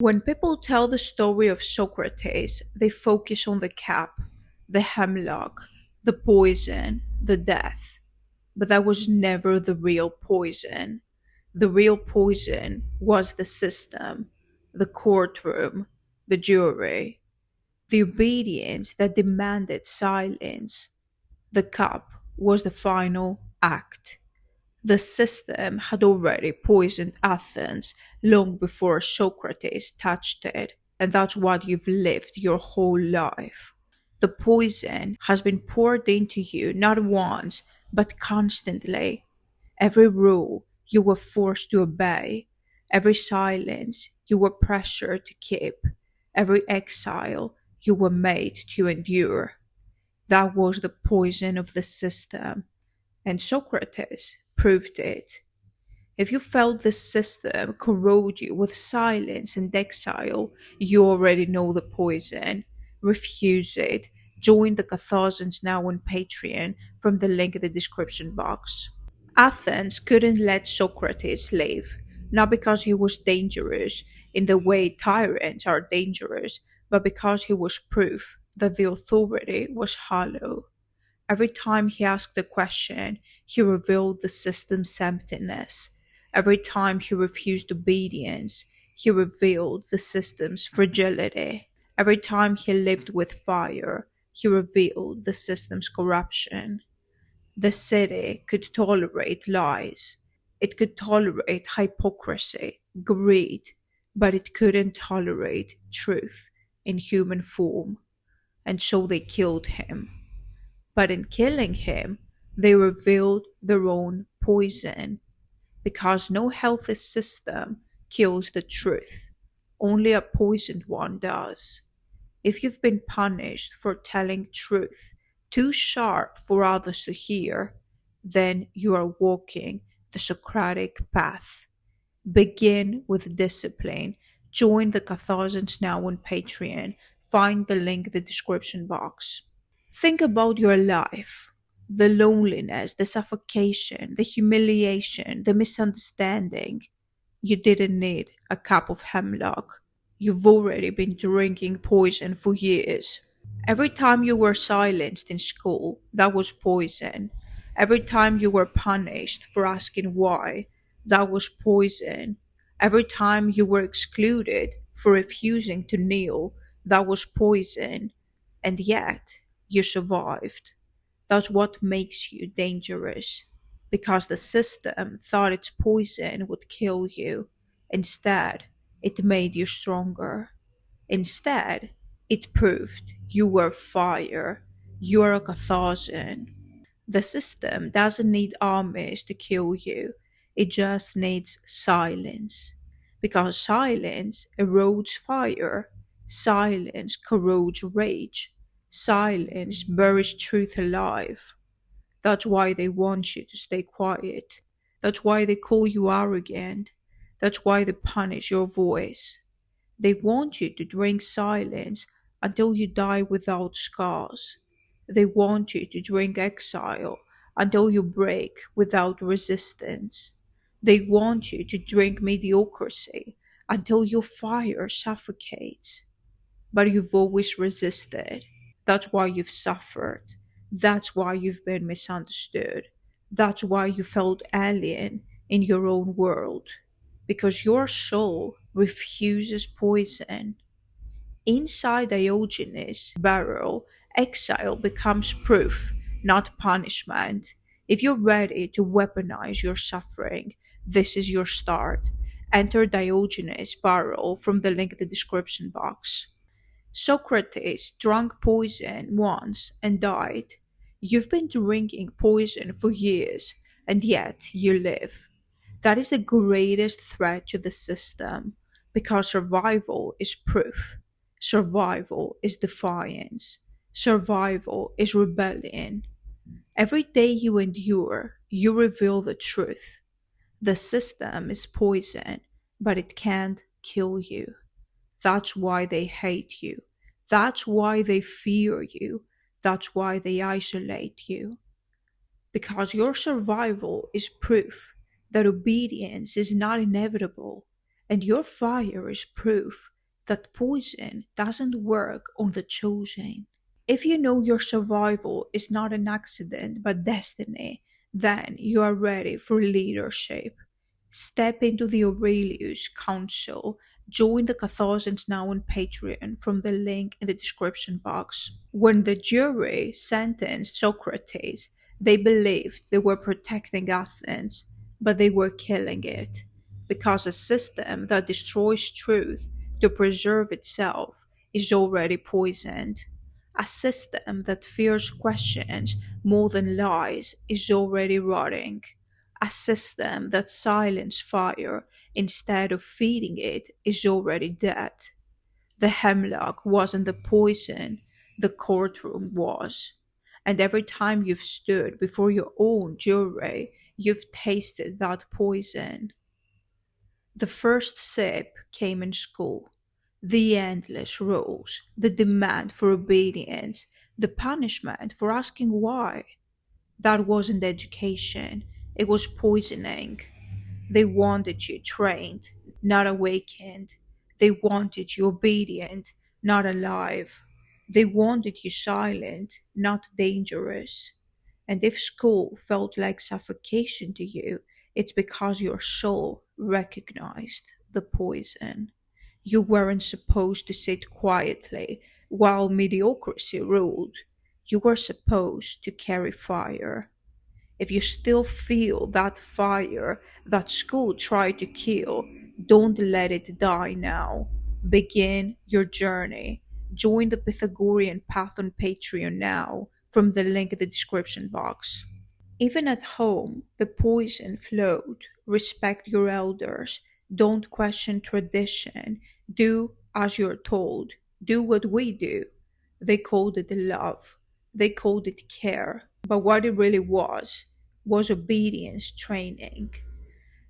When people tell the story of Socrates, they focus on the cap, the hemlock, the poison, the death. But that was never the real poison. The real poison was the system, the courtroom, the jury, the obedience that demanded silence. The cup was the final act. The system had already poisoned Athens long before Socrates touched it, and that's what you've lived your whole life. The poison has been poured into you not once, but constantly. Every rule you were forced to obey, every silence you were pressured to keep, every exile you were made to endure. That was the poison of the system, and Socrates proved it. If you felt the system corrode you with silence and exile, you already know the poison. Refuse it. Join the Catharsians now on Patreon from the link in the description box. Athens couldn't let Socrates leave, not because he was dangerous in the way tyrants are dangerous, but because he was proof that the authority was hollow. Every time he asked a question, he revealed the system's emptiness. Every time he refused obedience, he revealed the system's fragility. Every time he lived with fire, he revealed the system's corruption. The city could tolerate lies. It could tolerate hypocrisy, greed, but it couldn't tolerate truth in human form. And so they killed him. But in killing him, they revealed their own poison, because no healthy system kills the truth. Only a poisoned one does. If you've been punished for telling truth too sharp for others to hear, then you are walking the Socratic path. Begin with discipline. Join the Catharsians now on Patreon. Find the link in the description box. Think about your life, the loneliness, the suffocation, the humiliation, the misunderstanding. You didn't need a cup of hemlock. You've already been drinking poison for years. Every time you were silenced in school, that was poison. Every time you were punished for asking why, that was poison. Every time you were excluded for refusing to kneel, that was poison. And yet, you survived. That's what makes you dangerous. Because the system thought its poison would kill you. Instead, it made you stronger. Instead, it proved you were fire. You are a Catharsian. The system doesn't need armies to kill you, it just needs silence. Because silence erodes fire, silence corrodes rage, silence buries truth alive. That's why they want you to stay quiet. That's why they call you arrogant. That's why they punish your voice. They want you to drink silence until you die without scars. They want you to drink exile until you break without resistance. They want you to drink mediocrity until your fire suffocates. But you've always resisted. That's why you've suffered. That's why you've been misunderstood. That's why you felt alien in your own world. Because your soul refuses poison. Inside Diogenes' barrel, exile becomes proof, not punishment. If you're ready to weaponize your suffering, this is your start. Enter Diogenes' barrel from the link in the description box. Socrates drank poison once and died. You've been drinking poison for years, and yet you live. That is the greatest threat to the system, because survival is proof. Survival is defiance. Survival is rebellion. Every day you endure, you reveal the truth. The system is poison, but it can't kill you. That's why they hate you. That's why they fear you. That's why they isolate you. Because your survival is proof that obedience is not inevitable, And your fire is proof that poison doesn't work on the chosen. If you know your survival is not an accident but destiny, then you are ready for leadership. Step into the Aurelius Council. Join the Catharsians now on Patreon from the link in the description box. When the jury sentenced Socrates, they believed they were protecting Athens, but they were killing it. Because a system that destroys truth to preserve itself is already poisoned. A system that fears questions more than lies is already rotting. A system that silences fire instead of feeding it is already dead. The hemlock wasn't the poison, the courtroom was. And every time you've stood before your own jury, you've tasted that poison. The first sip came in school. The endless rules, the demand for obedience, the punishment for asking why. That wasn't education, it was poisoning. They wanted you trained, not awakened. They wanted you obedient, not alive. They wanted you silent, not dangerous. And if school felt like suffocation to you, it's because your soul recognized the poison. You weren't supposed to sit quietly while mediocrity ruled. You were supposed to carry fire. If you still feel that fire that school tried to kill, don't let it die now. Begin your journey. Join the Pythagorean path on Patreon now from the link in the description box. Even at home, the poison flowed. Respect your elders. Don't question tradition. Do as you're told. Do what we do. They called it love. They called it care. But what it really was obedience training.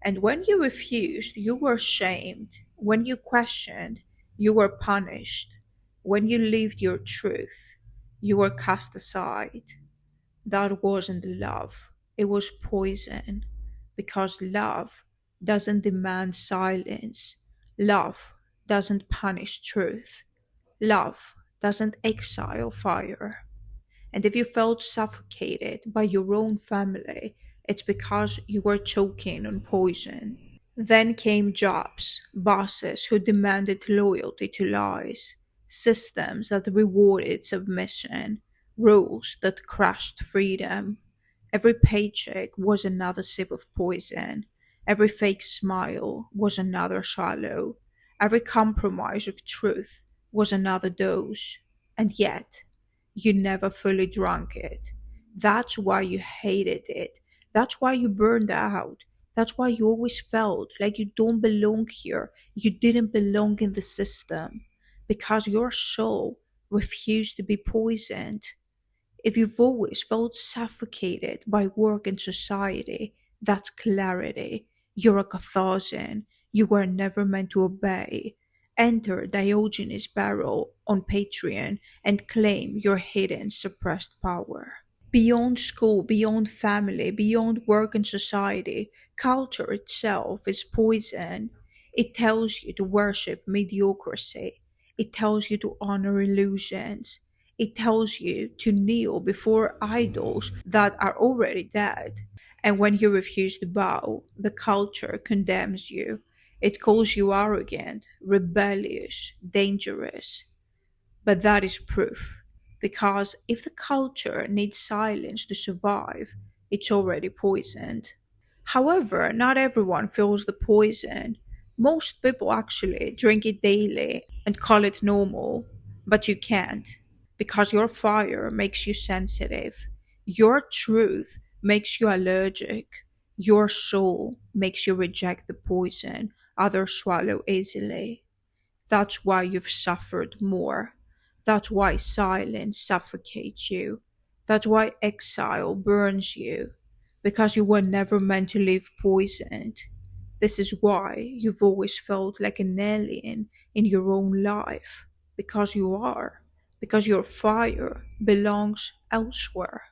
And when you refused, you were shamed. When you questioned, you were punished. When you lived your truth, you were cast aside. That wasn't love, it was poison. Because love doesn't demand silence, love doesn't punish truth, love doesn't exile fire. And if you felt suffocated by your own family, it's because you were choking on poison. Then came jobs, bosses who demanded loyalty to lies, systems that rewarded submission, rules that crushed freedom. Every paycheck was another sip of poison. Every fake smile was another swallow. Every compromise of truth was another dose. And yet, you never fully drank it. That's why you hated it. That's why you burned out. That's why you always felt like you don't belong here. You didn't belong in the system. Because your soul refused to be poisoned. If you've always felt suffocated by work and society, that's clarity. You're a Carthasian. You were never meant to obey. Enter Diogenes' barrel on Patreon and claim your hidden suppressed power. Beyond school, beyond family, beyond work and society, culture itself is poison. It tells you to worship mediocrity. It tells you to honor illusions. It tells you to kneel before idols that are already dead. And when you refuse to bow, the culture condemns you. It calls you arrogant, rebellious, dangerous. But that is proof. Because if the culture needs silence to survive, it's already poisoned. However, not everyone feels the poison. Most people actually drink it daily and call it normal, but you can't. Because your fire makes you sensitive. Your truth makes you allergic. Your soul makes you reject the poison others swallow easily. That's why you've suffered more. That's why silence suffocates you. That's why exile burns you. Because you were never meant to live poisoned. This is why you've always felt like an alien in your own life. Because you are. Because your fire belongs elsewhere.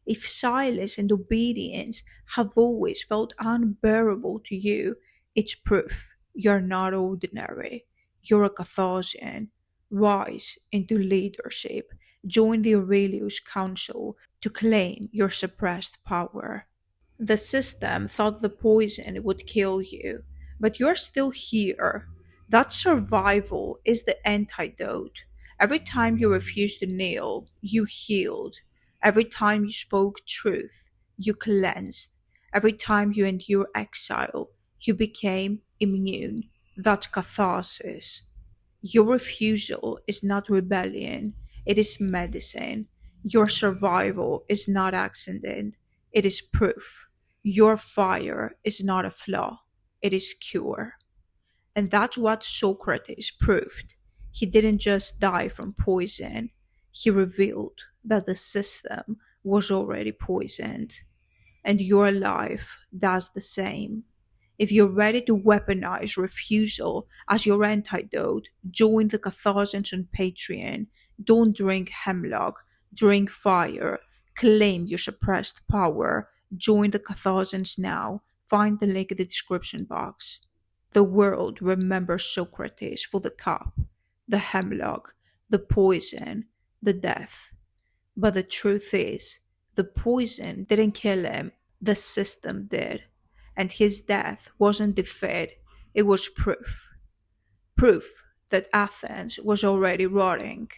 If silence and obedience have always felt unbearable to you, it's proof You're not ordinary. You're a Catharsian. Rise into leadership. Join the Aurelius Council to claim your suppressed power. The system thought the poison would kill you, but you're still here. That survival is the antidote. Every time you refused to kneel, you healed. Every time you spoke truth, you cleansed. Every time you endured exile, you became immune. That's catharsis. Your refusal is not rebellion, it is medicine. Your survival is not accident, it is proof. Your fire is not a flaw, it is cure. And that's what Socrates proved. He didn't just die from poison, he revealed that the system was already poisoned. And your life does the same. If you're ready to weaponize refusal as your antidote, join the Catharsians on Patreon. Don't drink hemlock, drink fire. Claim your suppressed power. Join the Catharsians now. Find the link in the description box. The world remembers Socrates for the cup, the hemlock, the poison, the death. But the truth is, the poison didn't kill him, the system did. And his death wasn't defeat, it was proof. Proof that Athens was already rotting.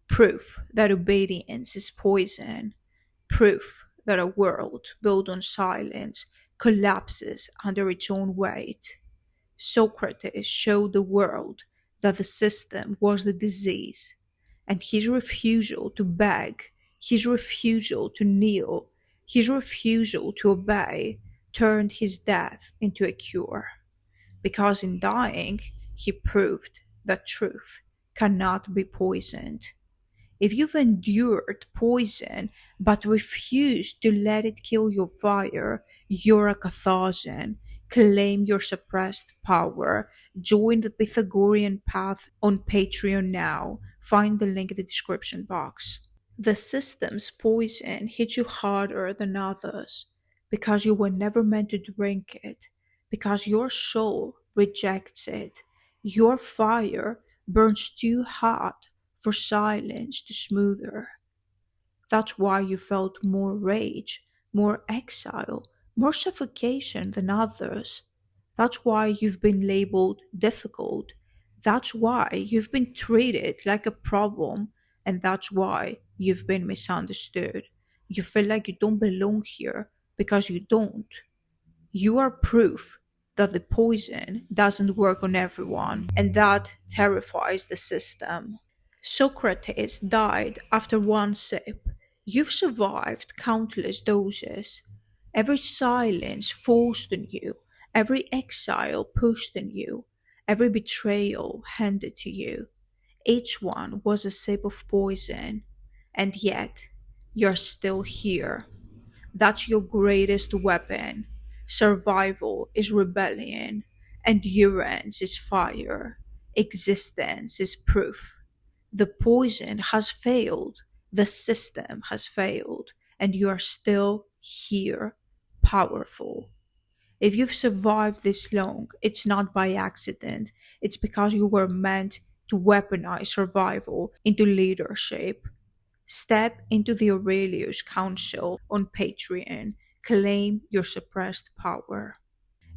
Proof that obedience is poison. Proof that a world built on silence collapses under its own weight. Socrates showed the world that the system was the disease, and his refusal to beg, his refusal to kneel, his refusal to obey turned his death into a cure. Because in dying, he proved that truth cannot be poisoned. If you've endured poison but refused to let it kill your fire, you're a Catharsian. Claim your suppressed power. Join the Pythagorean path on Patreon now. Find the link in the description box. The system's poison hits you harder than others because you were never meant to drink it, because your soul rejects it. Your fire burns too hot for silence to smother. That's why you felt more rage, more exile, more suffocation than others. That's why you've been labeled difficult. That's why you've been treated like a problem. And that's why you've been misunderstood. You feel like you don't belong here because you don't. You are proof that the poison doesn't work on everyone, and that terrifies the system. Socrates died after one sip. You've survived countless doses. Every silence forced on you, every exile pushed on you, every betrayal handed to you. Each one was a sip of poison, and yet you're still here. That's your greatest weapon. Survival is rebellion, endurance is fire, existence is proof. The poison has failed, the system has failed, and you are still here, powerful. If you've survived this long, it's not by accident, it's because you were meant to weaponize survival into leadership. Step into the Aurelius Council on Patreon. Claim your suppressed power.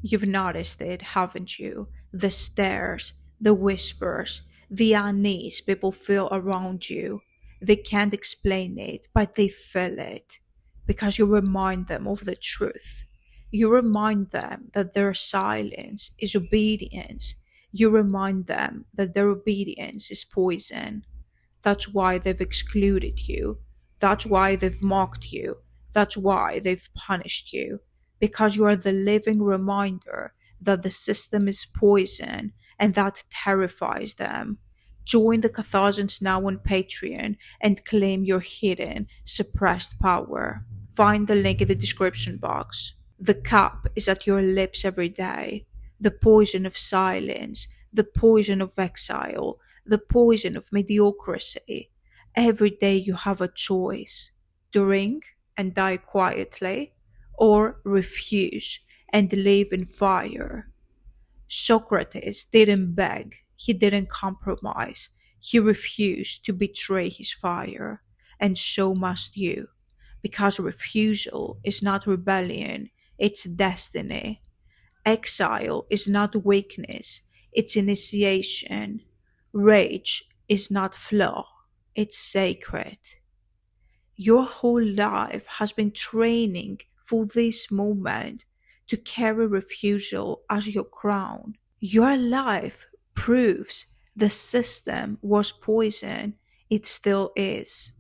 You've noticed it, haven't you? The stares, the whispers, the unease people feel around you. They can't explain it, but they feel it. Because you remind them of the truth. You remind them that their silence is obedience. You remind them that their obedience is poison. That's why they've excluded you. That's why they've mocked you. That's why they've punished you. Because you are the living reminder that the system is poison and that terrifies them. Join the Catharsians now on Patreon and claim your hidden, suppressed power. Find the link in the description box. The cup is at your lips every day. The poison of silence, the poison of exile, the poison of mediocrity. Every day you have a choice: drink and die quietly, or refuse and live in fire. Socrates didn't beg, he didn't compromise, he refused to betray his fire, and so must you, because refusal is not rebellion, it's destiny. Exile is not weakness, it's initiation. Rage is not flaw, it's sacred. Your whole life has been training for this moment to carry refusal as your crown. Your life proves the system was poison. It still is.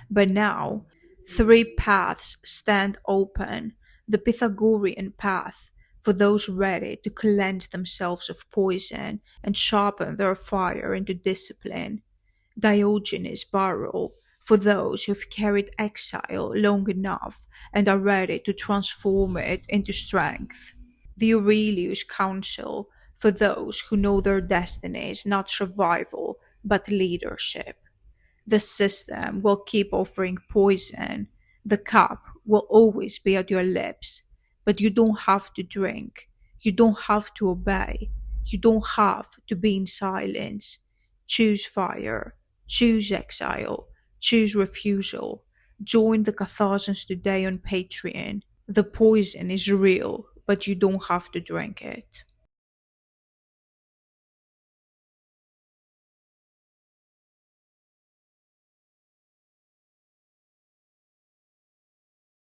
But now, three paths stand open: the Pythagorean path for those ready to cleanse themselves of poison and sharpen their fire into discipline; Diogenes' barrel for those who've carried exile long enough and are ready to transform it into strength; the Aurelius Council for those who know their destiny is not survival but leadership. The system will keep offering poison. The cup will always be at your lips. But you don't have to drink. You don't have to obey. You don't have to be in silence. Choose fire. Choose exile. Choose refusal. Join the Catharsians today on Patreon. The poison is real, but you don't have to drink it.